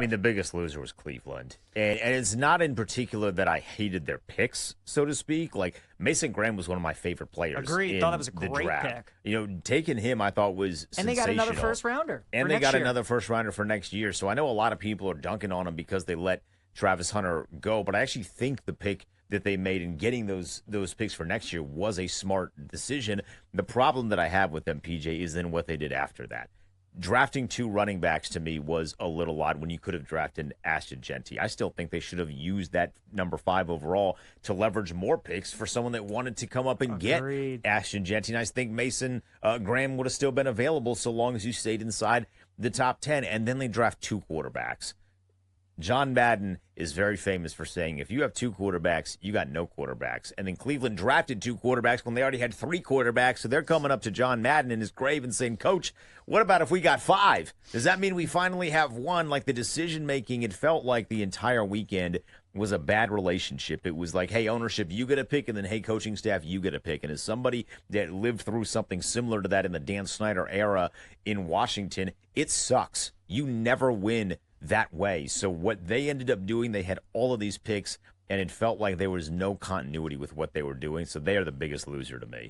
mean, the biggest loser was Cleveland. And it's not in particular that I hated their picks, so to speak. Like, Mason Graham was one of my favorite players. Agreed. In Thought that was a the great draft. pick. You know, taking him I thought was And they sensational. got another first rounder. And they got another first rounder for next year. So I know a lot of people are dunking on him because they let Travis Hunter go. But I actually think the pick that they made in getting those picks for next year was a smart decision. The problem that I have with them, PJ, is then what they did after that. Drafting 2 running backs to me was a little odd when you could have drafted Ashton Genty. I still think they should have used that number 5 overall to leverage more picks for someone that wanted to come up and get Ashton Genty. And I think Mason Graham would have still been available so long as you stayed inside the top 10. And then they draft 2 quarterbacks. John Madden is very famous for saying, if you have 2 quarterbacks, you got no quarterbacks. And then Cleveland drafted 2 quarterbacks when they already had 3 quarterbacks. So they're coming up to John Madden in his grave and saying, Coach, what about if we got 5? Does that mean we finally have 1? Like, the decision-making, it felt like the entire weekend was a bad relationship. It was like, hey, ownership, you get a pick, and then, hey, coaching staff, you get a pick. And as somebody that lived through something similar to that in the Dan Snyder era in Washington, it sucks. You never win that way. So what they ended up doing, they had all of these picks, and it felt like there was no continuity with what they were doing. So they are the biggest loser to me.